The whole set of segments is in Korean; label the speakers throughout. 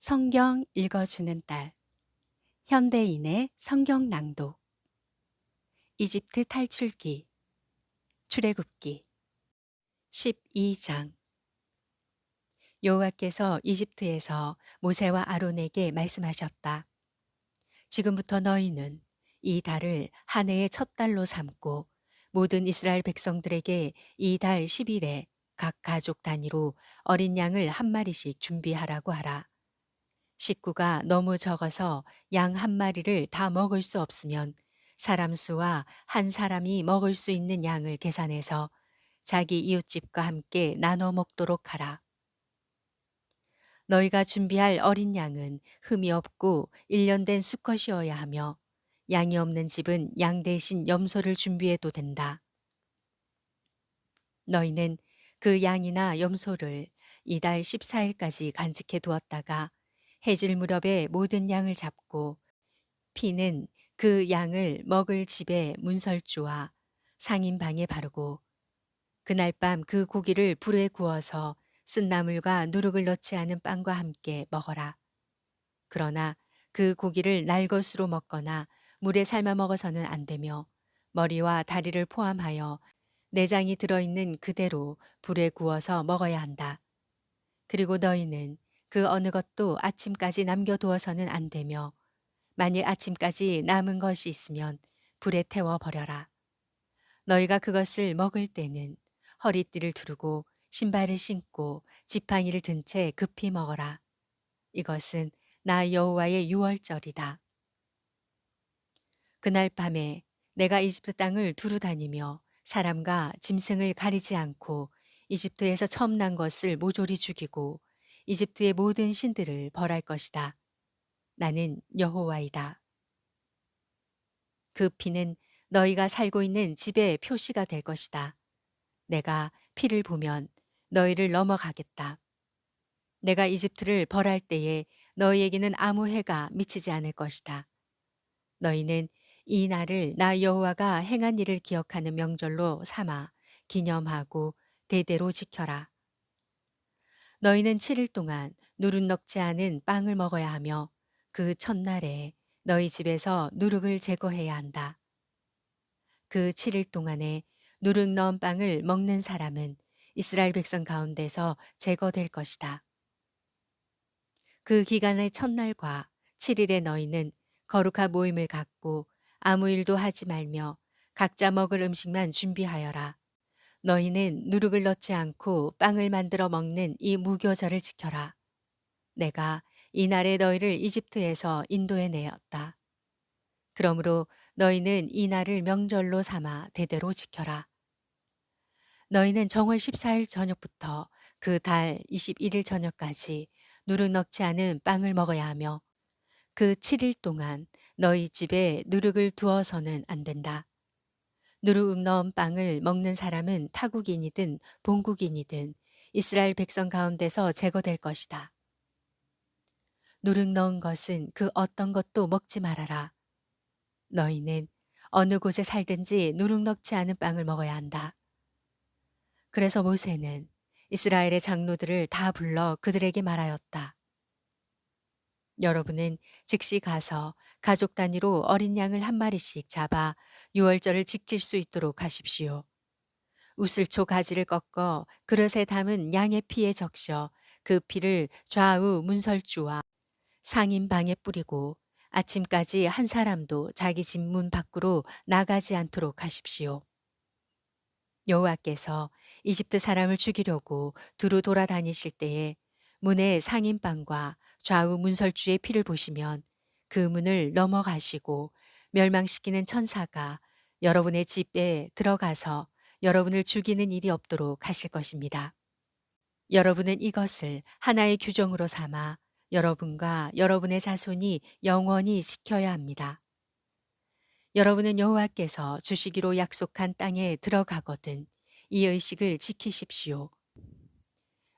Speaker 1: 성경 읽어주는 딸. 현대인의 성경 낭독. 이집트 탈출기. 출애굽기. 12장. 여호와께서 이집트에서 모세와 아론에게 말씀하셨다. 지금부터 너희는 이 달을 한 해의 첫 달로 삼고 모든 이스라엘 백성들에게 이 달 10일에 각 가족 단위로 어린 양을 한 마리씩 준비하라고 하라. 식구가 너무 적어서 양 한 마리를 다 먹을 수 없으면 사람 수와 한 사람이 먹을 수 있는 양을 계산해서 자기 이웃집과 함께 나눠 먹도록 하라. 너희가 준비할 어린 양은 흠이 없고 1년 된 수컷이어야 하며 양이 없는 집은 양 대신 염소를 준비해도 된다. 너희는 그 양이나 염소를 이달 14일까지 간직해 두었다가 해질 무렵에 모든 양을 잡고 피는 그 양을 먹을 집의 문설주와 상인방에 바르고 그날 밤 그 고기를 불에 구워서 쓴 나물과 누룩을 넣지 않은 빵과 함께 먹어라. 그러나 그 고기를 날 것으로 먹거나 물에 삶아 먹어서는 안 되며 머리와 다리를 포함하여 내장이 들어있는 그대로 불에 구워서 먹어야 한다. 그리고 너희는 그 어느 것도 아침까지 남겨두어서는 안 되며 만일 아침까지 남은 것이 있으면 불에 태워 버려라. 너희가 그것을 먹을 때는 허리띠를 두르고 신발을 신고 지팡이를 든 채 급히 먹어라. 이것은 나 여호와의 유월절이다. 그날 밤에 내가 이집트 땅을 두루 다니며 사람과 짐승을 가리지 않고 이집트에서 처음 난 것을 모조리 죽이고 이집트의 모든 신들을 벌할 것이다. 나는 여호와이다. 그 피는 너희가 살고 있는 집의 표시가 될 것이다. 내가 피를 보면 너희를 넘어가겠다. 내가 이집트를 벌할 때에 너희에게는 아무 해가 미치지 않을 것이다. 너희는 이 날을 나 여호와가 행한 일을 기억하는 명절로 삼아 기념하고 대대로 지켜라. 너희는 7일 동안 누룩 넣지 않은 빵을 먹어야 하며 그 첫날에 너희 집에서 누룩을 제거해야 한다. 그 7일 동안에 누룩 넣은 빵을 먹는 사람은 이스라엘 백성 가운데서 제거될 것이다. 그 기간의 첫날과 7일에 너희는 거룩한 모임을 갖고 아무 일도 하지 말며 각자 먹을 음식만 준비하여라. 너희는 누룩을 넣지 않고 빵을 만들어 먹는 이 무교절을 지켜라. 내가 이날에 너희를 이집트에서 인도해 내었다. 그러므로 너희는 이 날을 명절로 삼아 대대로 지켜라. 너희는 정월 14일 저녁부터 그 달 21일 저녁까지 누룩 넣지 않은 빵을 먹어야 하며 그 7일 동안 너희 집에 누룩을 두어서는 안 된다. 누룩 넣은 빵을 먹는 사람은 타국인이든 본국인이든 이스라엘 백성 가운데서 제거될 것이다. 누룩 넣은 것은 그 어떤 것도 먹지 말아라. 너희는 어느 곳에 살든지 누룩 넣지 않은 빵을 먹어야 한다. 그래서 모세는 이스라엘의 장로들을 다 불러 그들에게 말하였다. 여러분은 즉시 가서 가족 단위로 어린 양을 한 마리씩 잡아 유월절을 지킬 수 있도록 하십시오. 우슬초 가지를 꺾어 그릇에 담은 양의 피에 적셔 그 피를 좌우 문설주와 상인방에 뿌리고 아침까지 한 사람도 자기 집 문 밖으로 나가지 않도록 하십시오. 여호와께서 이집트 사람을 죽이려고 두루 돌아다니실 때에 문의 상인방과 좌우 문설주의 피를 보시면 그 문을 넘어가시고 멸망시키는 천사가 여러분의 집에 들어가서 여러분을 죽이는 일이 없도록 하실 것입니다. 여러분은 이것을 하나의 규정으로 삼아 여러분과 여러분의 자손이 영원히 지켜야 합니다. 여러분은 여호와께서 주시기로 약속한 땅에 들어가거든 이 의식을 지키십시오.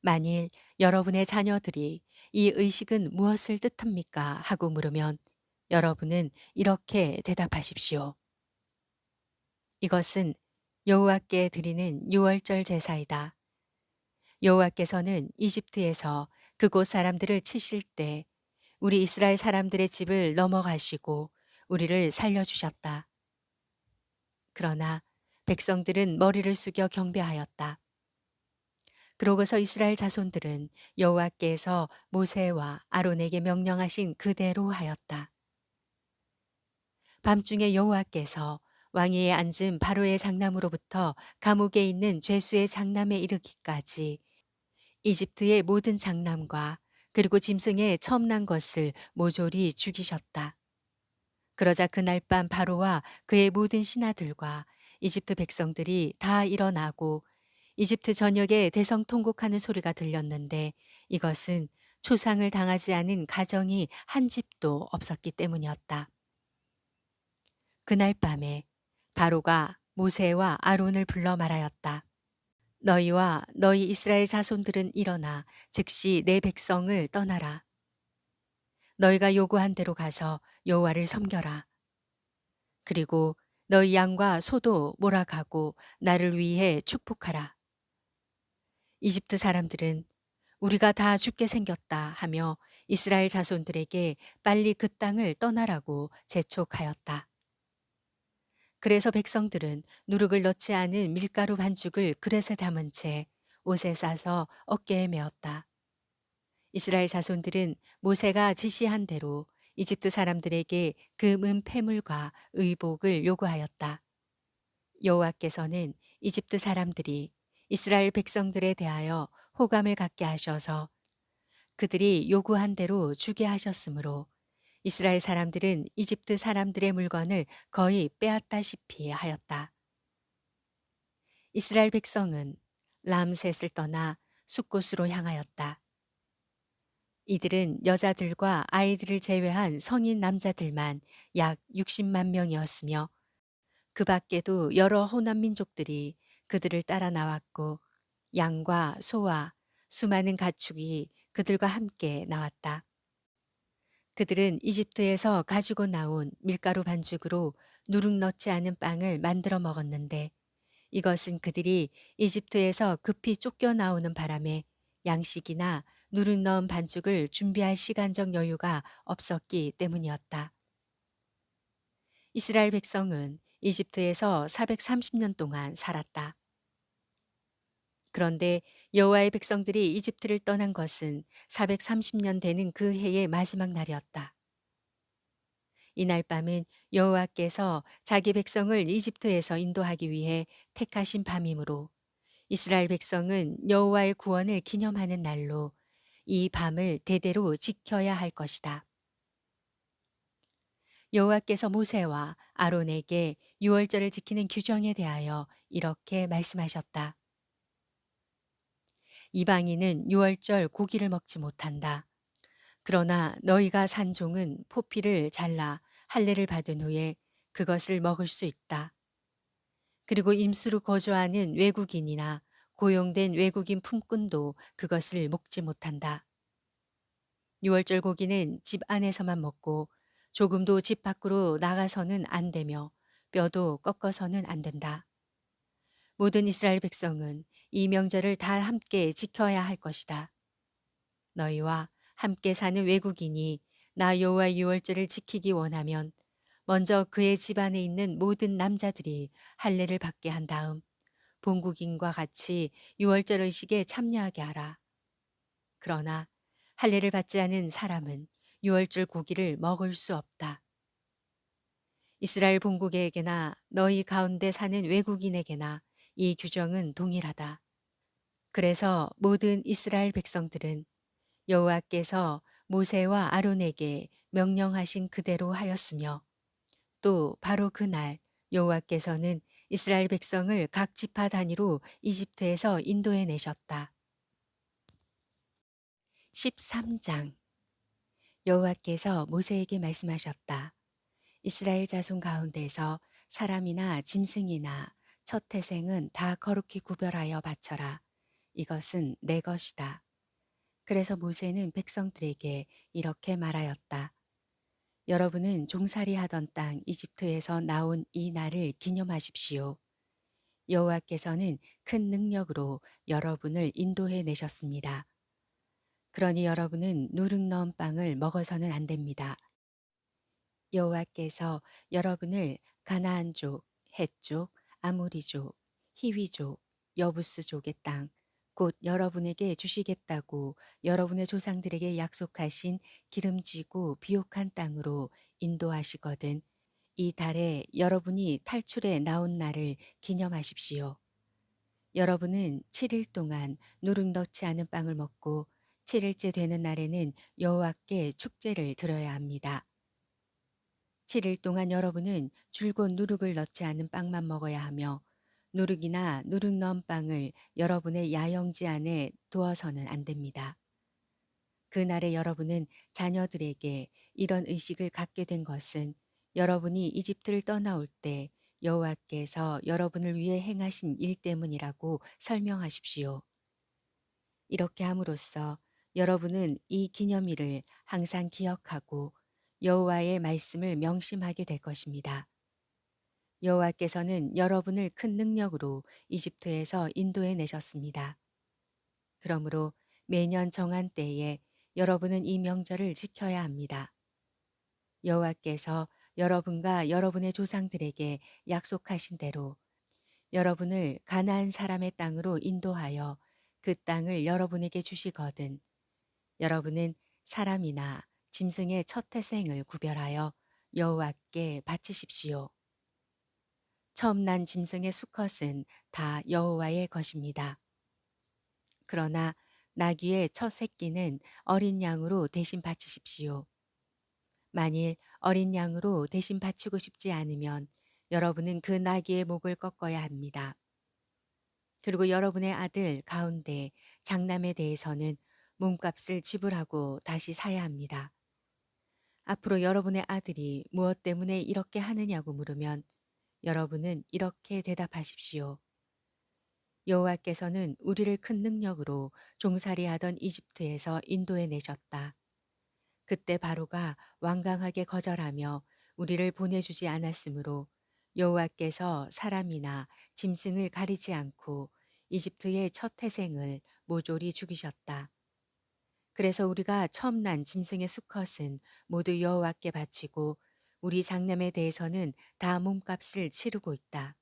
Speaker 1: 만일 여러분의 자녀들이 이 의식은 무엇을 뜻합니까? 하고 물으면 여러분은 이렇게 대답하십시오. 이것은 여호와께 드리는 유월절 제사이다. 여호와께서는 이집트에서 그곳 사람들을 치실 때 우리 이스라엘 사람들의 집을 넘어가시고 우리를 살려주셨다. 그러나 백성들은 머리를 숙여 경배하였다. 그러고서 이스라엘 자손들은 여호와께서 모세와 아론에게 명령하신 그대로 하였다. 밤중에 여호와께서 왕위에 앉은 바로의 장남으로부터 감옥에 있는 죄수의 장남에 이르기까지 이집트의 모든 장남과 그리고 짐승의 처음 난 것을 모조리 죽이셨다. 그러자 그날 밤 바로와 그의 모든 신하들과 이집트 백성들이 다 일어나고 이집트 전역에 대성통곡하는 소리가 들렸는데 이것은 초상을 당하지 않은 가정이 한 집도 없었기 때문이었다. 그날 밤에 바로가 모세와 아론을 불러 말하였다. 너희와 너희 이스라엘 자손들은 일어나 즉시 내 백성을 떠나라. 너희가 요구한 대로 가서 여호와를 섬겨라. 그리고 너희 양과 소도 몰아가고 나를 위해 축복하라. 이집트 사람들은 우리가 다 죽게 생겼다 하며 이스라엘 자손들에게 빨리 그 땅을 떠나라고 재촉하였다. 그래서 백성들은 누룩을 넣지 않은 밀가루 반죽을 그릇에 담은 채 옷에 싸서 어깨에 메었다. 이스라엘 자손들은 모세가 지시한 대로 이집트 사람들에게 금은 패물과 의복을 요구하였다. 여호와께서는 이집트 사람들이 이스라엘 백성들에 대하여 호감을 갖게 하셔서 그들이 요구한 대로 주게 하셨으므로 이스라엘 사람들은 이집트 사람들의 물건을 거의 빼앗다시피 하였다. 이스라엘 백성은 람셋을 떠나 숫곳으로 향하였다. 이들은 여자들과 아이들을 제외한 성인 남자들만 약 60만 명이었으며 그 밖에도 여러 호남 민족들이 그들을 따라 나왔고 양과 소와 수많은 가축이 그들과 함께 나왔다. 그들은 이집트에서 가지고 나온 밀가루 반죽으로 누룩 넣지 않은 빵을 만들어 먹었는데 이것은 그들이 이집트에서 급히 쫓겨나오는 바람에 양식이나 누룩 넣은 반죽을 준비할 시간적 여유가 없었기 때문이었다. 이스라엘 백성은 이집트에서 430년 동안 살았다. 그런데 여호와의 백성들이 이집트를 떠난 것은 430년 되는 그 해의 마지막 날이었다. 이날 밤은 여호와께서 자기 백성을 이집트에서 인도하기 위해 택하신 밤이므로 이스라엘 백성은 여호와의 구원을 기념하는 날로 이 밤을 대대로 지켜야 할 것이다. 여호와께서 모세와 아론에게 유월절을 지키는 규정에 대하여 이렇게 말씀하셨다. 이방인은 유월절 고기를 먹지 못한다. 그러나 너희가 산 종은 포피를 잘라 할례를 받은 후에 그것을 먹을 수 있다. 그리고 임수로 거주하는 외국인이나 고용된 외국인 품꾼도 그것을 먹지 못한다. 유월절 고기는 집 안에서만 먹고 조금도 집 밖으로 나가서는 안 되며 뼈도 꺾어서는 안 된다. 모든 이스라엘 백성은 이 명절을 다 함께 지켜야 할 것이다. 너희와 함께 사는 외국인이 나 여호와 유월절을 지키기 원하면 먼저 그의 집안에 있는 모든 남자들이 할례를 받게 한 다음 본국인과 같이 유월절 의식에 참여하게 하라. 그러나 할례를 받지 않은 사람은 유월절 고기를 먹을 수 없다. 이스라엘 본국에게나 너희 가운데 사는 외국인에게나 이 규정은 동일하다. 그래서 모든 이스라엘 백성들은 여호와께서 모세와 아론에게 명령하신 그대로 하였으며 또 바로 그날 여호와께서는 이스라엘 백성을 각 지파 단위로 이집트에서 인도해 내셨다. 13장 여호와께서 모세에게 말씀하셨다. 이스라엘 자손 가운데서 사람이나 짐승이나 첫 태생은 다 거룩히 구별하여 바쳐라. 이것은 내 것이다. 그래서 모세는 백성들에게 이렇게 말하였다. 여러분은 종살이 하던 땅 이집트에서 나온 이 날을 기념하십시오. 여호와께서는 큰 능력으로 여러분을 인도해 내셨습니다. 그러니 여러분은 누룩 넣은 빵을 먹어서는 안 됩니다. 여호와께서 여러분을 가나안족, 헷족, 아모리족, 히위족, 여부스족의 땅, 곧 여러분에게 주시겠다고 여러분의 조상들에게 약속하신 기름지고 비옥한 땅으로 인도하시거든 이 달에 여러분이 탈출해 나온 날을 기념하십시오. 여러분은 7일 동안 누룩 넣지 않은 빵을 먹고 7일째 되는 날에는 여호와께 축제를 드려야 합니다. 7일 동안 여러분은 줄곧 누룩을 넣지 않은 빵만 먹어야 하며 누룩이나 누룩 넣은 빵을 여러분의 야영지 안에 두어서는 안 됩니다. 그날에 여러분은 자녀들에게 이런 의식을 갖게 된 것은 여러분이 이집트를 떠나올 때 여호와께서 여러분을 위해 행하신 일 때문이라고 설명하십시오. 이렇게 함으로써 여러분은 이 기념일을 항상 기억하고 여호와의 말씀을 명심하게 될 것입니다. 여호와께서는 여러분을 큰 능력으로 이집트에서 인도해 내셨습니다. 그러므로 매년 정한 때에 여러분은 이 명절을 지켜야 합니다. 여호와께서 여러분과 여러분의 조상들에게 약속하신 대로 여러분을 가나안 사람의 땅으로 인도하여 그 땅을 여러분에게 주시거든 여러분은 사람이나 짐승의 첫 태생을 구별하여 여호와께 바치십시오. 처음 난 짐승의 수컷은 다 여호와의 것입니다. 그러나 나귀의 첫 새끼는 어린 양으로 대신 바치십시오. 만일 어린 양으로 대신 바치고 싶지 않으면 여러분은 그 나귀의 목을 꺾어야 합니다. 그리고 여러분의 아들 가운데 장남에 대해서는 몸값을 지불하고 다시 사야 합니다. 앞으로 여러분의 아들이 무엇 때문에 이렇게 하느냐고 물으면 여러분은 이렇게 대답하십시오. 여호와께서는 우리를 큰 능력으로 종살이하던 이집트에서 인도해 내셨다. 그때 바로가 완강하게 거절하며 우리를 보내주지 않았으므로 여호와께서 사람이나 짐승을 가리지 않고 이집트의 첫 태생을 모조리 죽이셨다. 그래서 우리가 처음 난 짐승의 수컷은 모두 여호와께 바치고 우리 장남에 대해서는 다 몸값을 치르고 있다.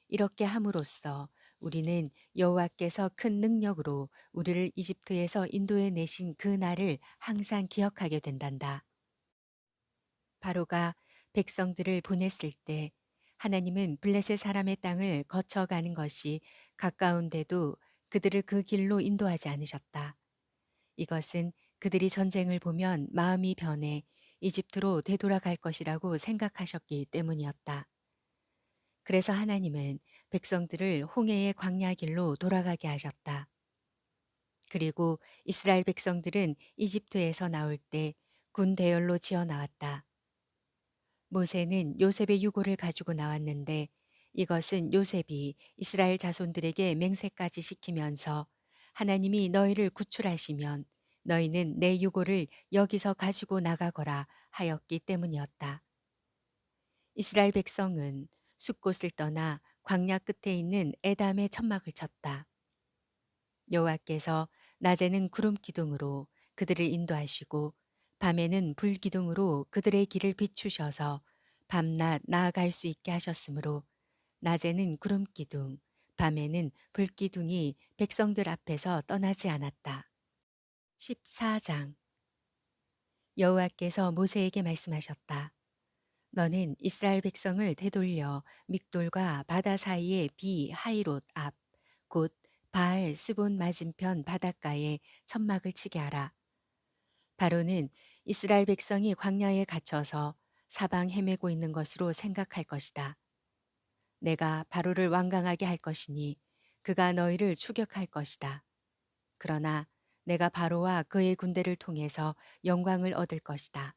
Speaker 1: 이렇게 함으로써 우리는 여호와께서 큰 능력으로 우리를 이집트에서 인도해 내신 그 날을 항상 기억하게 된단다. 바로가 백성들을 보냈을 때 하나님은 블레셋 사람의 땅을 거쳐가는 것이 가까운데도 그들을 그 길로 인도하지 않으셨다. 이것은 그들이 전쟁을 보면 마음이 변해 이집트로 되돌아갈 것이라고 생각하셨기 때문이었다. 그래서 하나님은 백성들을 홍해의 광야 길로 돌아가게 하셨다. 그리고 이스라엘 백성들은 이집트에서 나올 때 군 대열로 지어 나왔다. 모세는 요셉의 유고를 가지고 나왔는데 이것은 요셉이 이스라엘 자손들에게 맹세까지 시키면서 하나님이 너희를 구출하시면 너희는 내 유고를 여기서 가지고 나가거라 하였기 때문이었다. 이스라엘 백성은 숲곳을 떠나 광야 끝에 있는 에담의 천막을 쳤다. 여호와께서 낮에는 구름 기둥으로 그들을 인도하시고 밤에는 불 기둥으로 그들의 길을 비추셔서 밤낮 나아갈 수 있게 하셨으므로 낮에는 구름 기둥, 밤에는 불 기둥이 백성들 앞에서 떠나지 않았다. 14장 여호와께서 모세에게 말씀하셨다. 너는 이스라엘 백성을 되돌려 믹돌과 바다 사이의 비 하이롯 앞, 곧 바알 스본 맞은편 바닷가에 천막을 치게 하라. 바로는 이스라엘 백성이 광야에 갇혀서 사방 헤매고 있는 것으로 생각할 것이다. 내가 바로를 완강하게 할 것이니 그가 너희를 추격할 것이다. 그러나 내가 바로와 그의 군대를 통해서 영광을 얻을 것이다.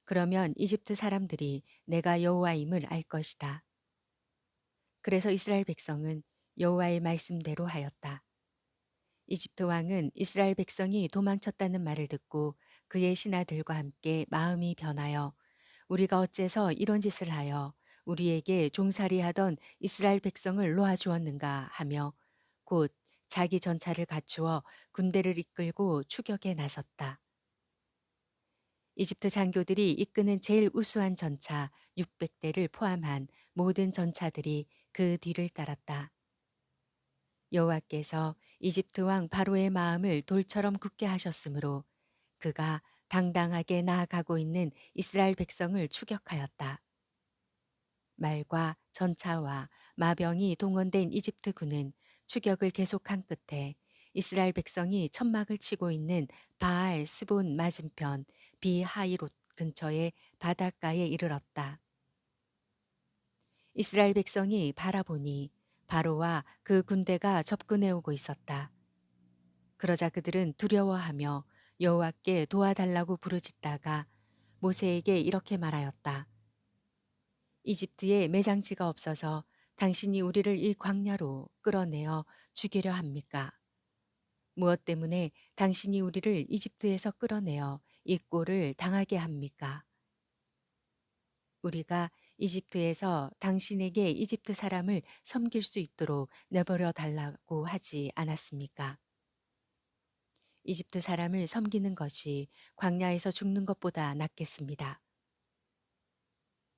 Speaker 1: 그러면 이집트 사람들이 내가 여호와임을 알 것이다. 그래서 이스라엘 백성은 여호와의 말씀대로 하였다. 이집트 왕은 이스라엘 백성이 도망쳤다는 말을 듣고 그의 신하들과 함께 마음이 변하여 우리가 어째서 이런 짓을 하여 우리에게 종살이하던 이스라엘 백성을 놓아주었는가 하며 곧 자기 전차를 갖추어 군대를 이끌고 추격에 나섰다. 이집트 장교들이 이끄는 제일 우수한 전차 600대를 포함한 모든 전차들이 그 뒤를 따랐다. 여호와께서 이집트 왕 바로의 마음을 돌처럼 굳게 하셨으므로 그가 당당하게 나아가고 있는 이스라엘 백성을 추격하였다. 말과 전차와 마병이 동원된 이집트 군은 추격을 계속한 끝에 이스라엘 백성이 천막을 치고 있는 바알 스본 맞은편 비하이롯 근처의 바닷가에 이르렀다. 이스라엘 백성이 바라보니 바로와 그 군대가 접근해 오고 있었다. 그러자 그들은 두려워하며 여호와께 도와달라고 부르짖다가 모세에게 이렇게 말하였다. 이집트에 매장지가 없어서 당신이 우리를 이 광야로 끌어내어 죽이려 합니까? 무엇 때문에 당신이 우리를 이집트에서 끌어내어 이 꼴을 당하게 합니까? 우리가 이집트에서 당신에게 이집트 사람을 섬길 수 있도록 내버려 달라고 하지 않았습니까? 이집트 사람을 섬기는 것이 광야에서 죽는 것보다 낫겠습니다.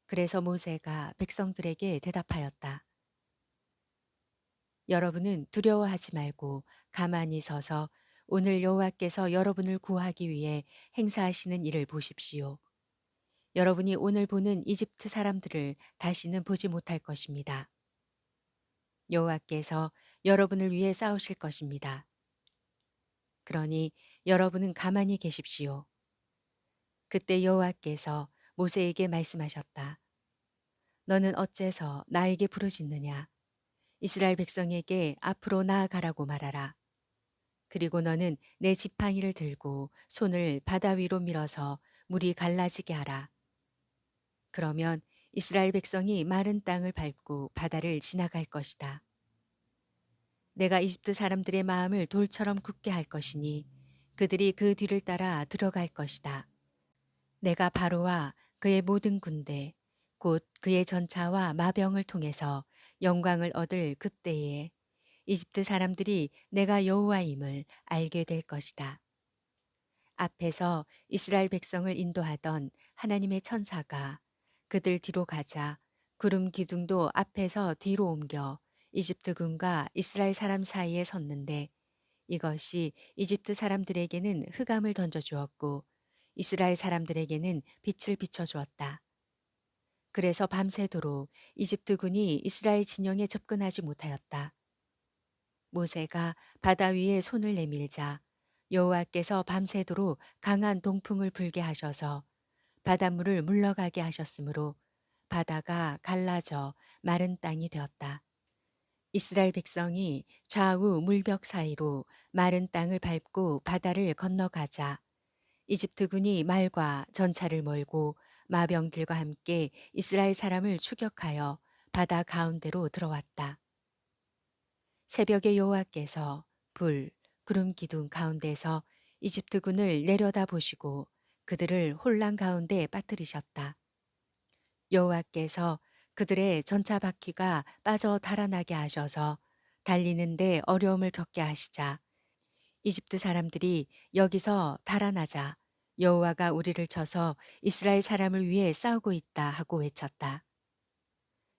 Speaker 1: 그래서 모세가 백성들에게 대답하였다. 여러분은 두려워하지 말고 가만히 서서 오늘 여호와께서 여러분을 구하기 위해 행사하시는 일을 보십시오. 여러분이 오늘 보는 이집트 사람들을 다시는 보지 못할 것입니다. 여호와께서 여러분을 위해 싸우실 것입니다. 그러니 여러분은 가만히 계십시오. 그때 여호와께서 모세에게 말씀하셨다. 너는 어째서 나에게 부르짖느냐? 이스라엘 백성에게 앞으로 나아가라고 말하라. 그리고 너는 내 지팡이를 들고 손을 바다 위로 밀어서 물이 갈라지게 하라. 그러면 이스라엘 백성이 마른 땅을 밟고 바다를 지나갈 것이다. 내가 이집트 사람들의 마음을 돌처럼 굳게 할 것이니 그들이 그 뒤를 따라 들어갈 것이다. 내가 바로와 그의 모든 군대, 곧 그의 전차와 마병을 통해서 영광을 얻을 그때에 이집트 사람들이 내가 여호와임을 알게 될 것이다. 앞에서 이스라엘 백성을 인도하던 하나님의 천사가 그들 뒤로 가자 구름 기둥도 앞에서 뒤로 옮겨 이집트 군과 이스라엘 사람 사이에 섰는데 이것이 이집트 사람들에게는 흑암을 던져 주었고 이스라엘 사람들에게는 빛을 비춰 주었다. 그래서 밤새도록 이집트 군이 이스라엘 진영에 접근하지 못하였다. 모세가 바다 위에 손을 내밀자 여호와께서 밤새도록 강한 동풍을 불게 하셔서 바닷물을 물러가게 하셨으므로 바다가 갈라져 마른 땅이 되었다. 이스라엘 백성이 좌우 물벽 사이로 마른 땅을 밟고 바다를 건너가자 이집트군이 말과 전차를 몰고 마병들과 함께 이스라엘 사람을 추격하여 바다 가운데로 들어왔다. 새벽에 여호와께서 불, 구름 기둥 가운데서 이집트군을 내려다 보시고 그들을 혼란 가운데 빠뜨리셨다. 여호와께서 그들의 전차 바퀴가 빠져 달아나게 하셔서 달리는데 어려움을 겪게 하시자 이집트 사람들이 여기서 달아나자 여호와가 우리를 쳐서 이스라엘 사람을 위해 싸우고 있다 하고 외쳤다.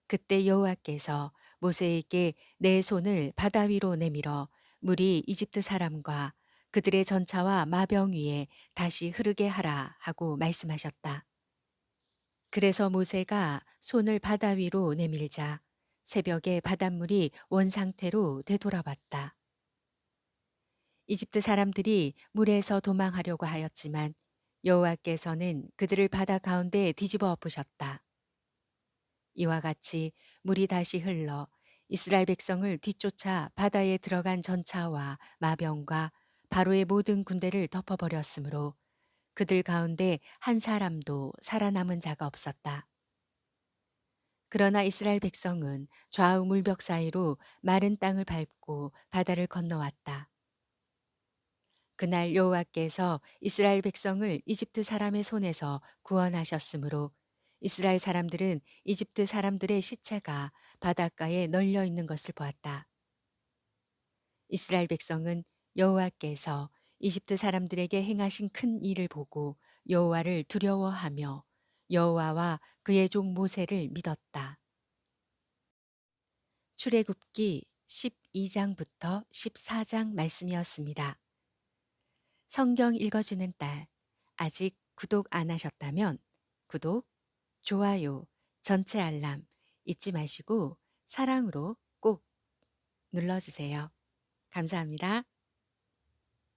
Speaker 1: 그때 여호와께서 모세에게 내 손을 바다 위로 내밀어 물이 이집트 사람과 그들의 전차와 마병 위에 다시 흐르게 하라 하고 말씀하셨다. 그래서 모세가 손을 바다 위로 내밀자 새벽에 바닷물이 원상태로 되돌아왔다. 이집트 사람들이 물에서 도망하려고 하였지만 여호와께서는 그들을 바다 가운데 뒤집어 엎으셨다. 이와 같이 물이 다시 흘러 이스라엘 백성을 뒤쫓아 바다에 들어간 전차와 마병과 바로의 모든 군대를 덮어버렸으므로 그들 가운데 한 사람도 살아남은 자가 없었다. 그러나 이스라엘 백성은 좌우 물벽 사이로 마른 땅을 밟고 바다를 건너왔다. 그날 여호와께서 이스라엘 백성을 이집트 사람의 손에서 구원하셨으므로 이스라엘 사람들은 이집트 사람들의 시체가 바닷가에 널려 있는 것을 보았다. 이스라엘 백성은 여호와께서 이집트 사람들에게 행하신 큰 일을 보고 여호와를 두려워하며 여호와와 그의 종 모세를 믿었다. 출애굽기 12장부터 14장 말씀이었습니다. 성경 읽어주는 딸, 아직 구독 안 하셨다면 구독, 좋아요, 전체 알람 잊지 마시고 사랑으로 꼭 눌러주세요. 감사합니다.